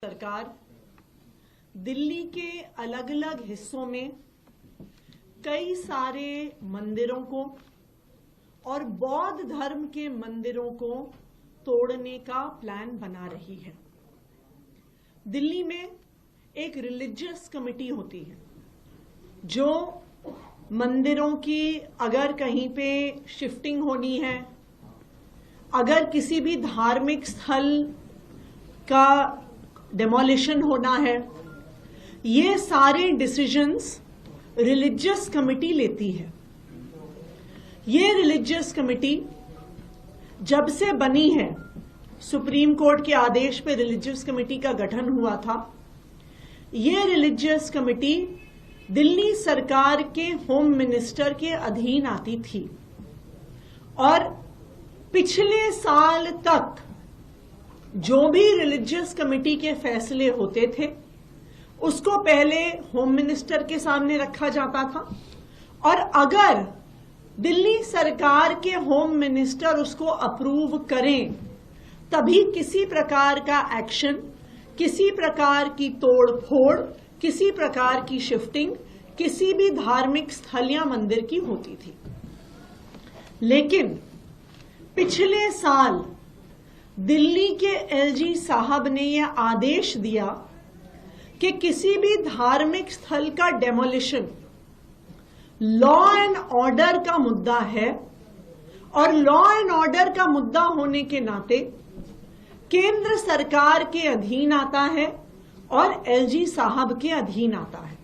सरकार दिल्ली के अलग अलग हिस्सों में कई सारे मंदिरों को और बौद्ध धर्म के मंदिरों को तोड़ने का प्लान बना रही है। दिल्ली में एक रिलीजियस कमेटी होती है जो मंदिरों की अगर कहीं पे शिफ्टिंग होनी है, अगर किसी भी धार्मिक स्थल का डेमोलिशन होना है, ये सारे डिसीजंस रिलीजियस कमेटी लेती है। ये रिलीजियस कमेटी जब से बनी है, सुप्रीम कोर्ट के आदेश पे रिलीजियस कमेटी का गठन हुआ था। ये रिलीजियस कमेटी दिल्ली सरकार के होम मिनिस्टर के अधीन आती थी और पिछले साल तक जो भी रिलीजियस कमेटी के फैसले होते थे उसको पहले होम मिनिस्टर के सामने रखा जाता था और अगर दिल्ली सरकार के होम मिनिस्टर उसको अप्रूव करें तभी किसी प्रकार का एक्शन, किसी प्रकार की तोड़फोड़, किसी प्रकार की शिफ्टिंग किसी भी धार्मिक स्थल या मंदिर की होती थी। लेकिन पिछले साल दिल्ली के एलजी साहब ने यह आदेश दिया कि किसी भी धार्मिक स्थल का डेमोलिशन लॉ एंड ऑर्डर का मुद्दा है और लॉ एंड ऑर्डर का मुद्दा होने के नाते केंद्र सरकार के अधीन आता है और एलजी साहब के अधीन आता है।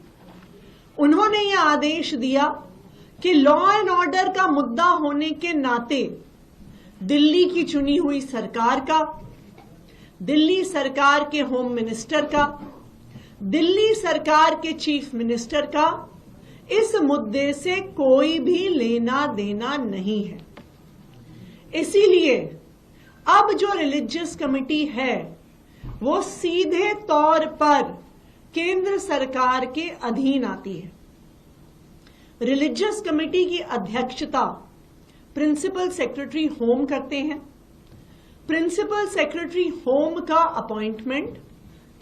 उन्होंने यह आदेश दिया कि लॉ एंड ऑर्डर का मुद्दा होने के नाते दिल्ली की चुनी हुई सरकार का, दिल्ली सरकार के होम मिनिस्टर का, दिल्ली सरकार के चीफ मिनिस्टर का इस मुद्दे से कोई भी लेना देना नहीं है। इसीलिए अब जो रिलीजियस कमेटी है वो सीधे तौर पर केंद्र सरकार के अधीन आती है। रिलीजियस कमेटी की अध्यक्षता प्रिंसिपल सेक्रेटरी होम करते हैं। प्रिंसिपल सेक्रेटरी होम का अपॉइंटमेंट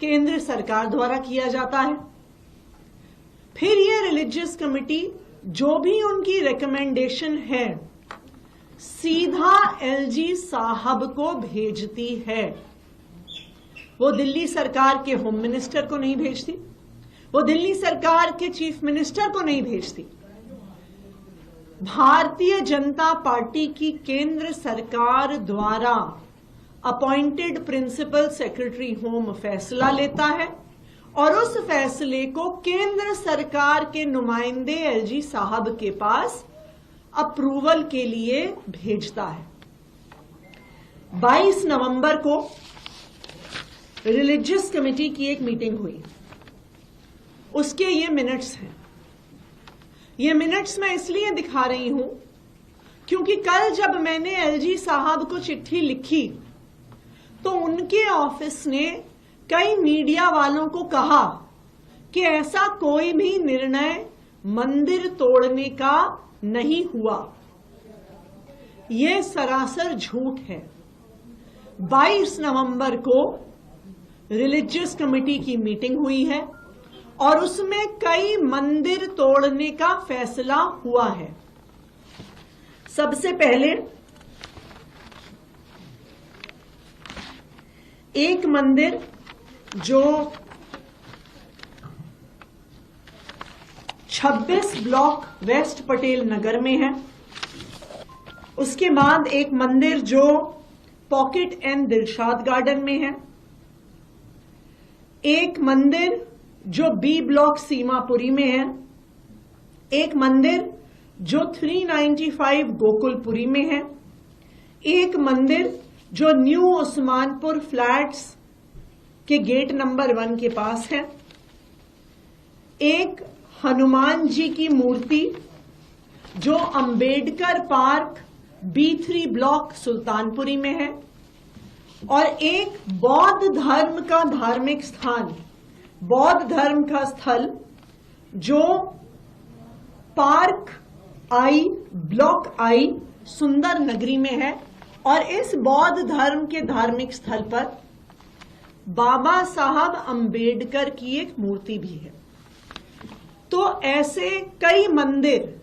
केंद्र सरकार द्वारा किया जाता है। फिर ये रिलीजियस कमेटी जो भी उनकी रिकमेंडेशन है सीधा एलजी साहब को भेजती है। वो दिल्ली सरकार के होम मिनिस्टर को नहीं भेजती, वो दिल्ली सरकार के चीफ मिनिस्टर को नहीं भेजती। भारतीय जनता पार्टी की केंद्र सरकार द्वारा अपॉइंटेड प्रिंसिपल सेक्रेटरी होम फैसला लेता है और उस फैसले को केंद्र सरकार के नुमाइंदे एलजी साहब के पास अप्रूवल के लिए भेजता है। 22 नवंबर को रिलीजियस कमेटी की एक मीटिंग हुई, उसके ये मिनट्स हैं। ये मिनट्स मैं इसलिए दिखा रही हूं क्योंकि कल जब मैंने एलजी साहब को चिट्ठी लिखी तो उनके ऑफिस ने कई मीडिया वालों को कहा कि ऐसा कोई भी निर्णय मंदिर तोड़ने का नहीं हुआ। यह सरासर झूठ है। 22 नवंबर को रिलीजियस कमेटी की मीटिंग हुई है और उसमें कई मंदिर तोड़ने का फैसला हुआ है। सबसे पहले एक मंदिर जो 26 ब्लॉक वेस्ट पटेल नगर में है, उसके बाद एक मंदिर जो पॉकेट एंड दिलशाद गार्डन में है, एक मंदिर जो बी ब्लॉक सीमापुरी में है, एक मंदिर जो 395 गोकुलपुरी में है, एक मंदिर जो न्यू उस्मानपुर फ्लैट्स के गेट नंबर 1 के पास है, एक हनुमान जी की मूर्ति जो Ambedkar park B3 block Sultanpuri में है और एक बौद्ध धर्म का धार्मिक स्थान, बौद्ध धर्म का स्थल जो पार्क आई ब्लॉक आई सुंदर नगरी में है और इस बौद्ध धर्म के धार्मिक स्थल पर बाबा साहब अंबेडकर की एक मूर्ति भी है। तो ऐसे कई मंदिर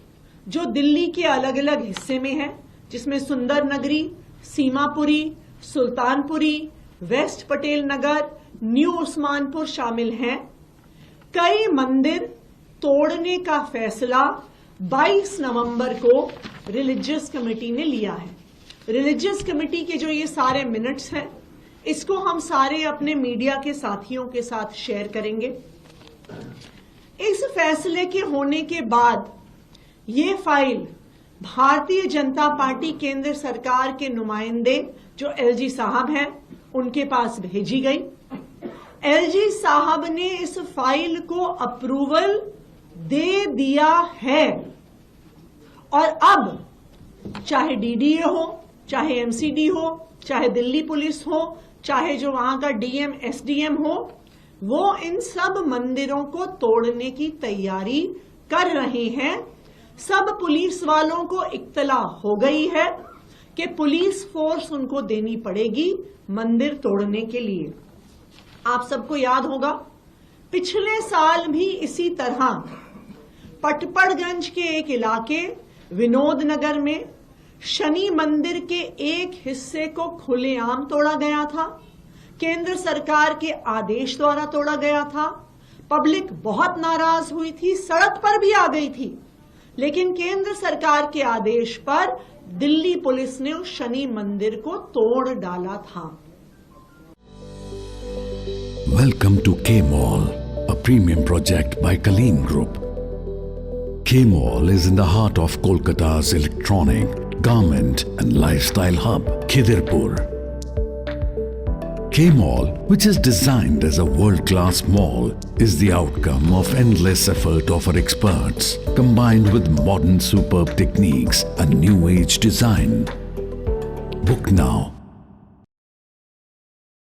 जो दिल्ली के अलग अलग हिस्से में हैं, जिसमें सुंदर नगरी, सीमापुरी, सुल्तानपुरी, वेस्ट पटेल नगर, न्यू उस्मानपुर शामिल हैं। कई मंदिर तोड़ने का फैसला 22 नवंबर को रिलीजियस कमेटी ने लिया है। रिलीजियस कमेटी के जो ये सारे मिनट्स हैं, इसको हम सारे अपने मीडिया के साथियों के साथ शेयर करेंगे। इस फैसले के होने के बाद ये फाइल भारतीय जनता पार्टी केंद्र सरकार के नुमाइंदे जो एलजी साहब हैं, उनके पास भेजी गई। एलजी साहब ने इस फाइल को अप्रूवल दे दिया है और अब चाहे डीडीए हो, चाहे एमसीडी हो, चाहे दिल्ली पुलिस हो, चाहे जो वहां का डीएम एसडीएम हो, वो इन सब मंदिरों को तोड़ने की तैयारी कर रहे हैं। सब पुलिस वालों को इत्तला हो गई है कि पुलिस फोर्स उनको देनी पड़ेगी मंदिर तोड़ने के लिए। आप सबको याद होगा, पिछले साल भी इसी तरह पटपड़गंज के एक इलाके विनोद नगर में शनि मंदिर के एक हिस्से को खुलेआम तोड़ा गया था। केंद्र सरकार के आदेश द्वारा तोड़ा गया था। पब्लिक बहुत नाराज हुई थी, सड़क पर भी आ गई थी, लेकिन केंद्र सरकार के आदेश पर दिल्ली पुलिस ने उस शनि मंदिर को तोड़ डाला था। Welcome to K-Mall, a premium project by Kaleen Group. K-Mall is in the heart of Kolkata's electronic, garment and lifestyle hub, Khidirpur. K-Mall, which is designed as a world-class mall, is the outcome of endless effort of our experts, combined with modern superb techniques and new age design. Book now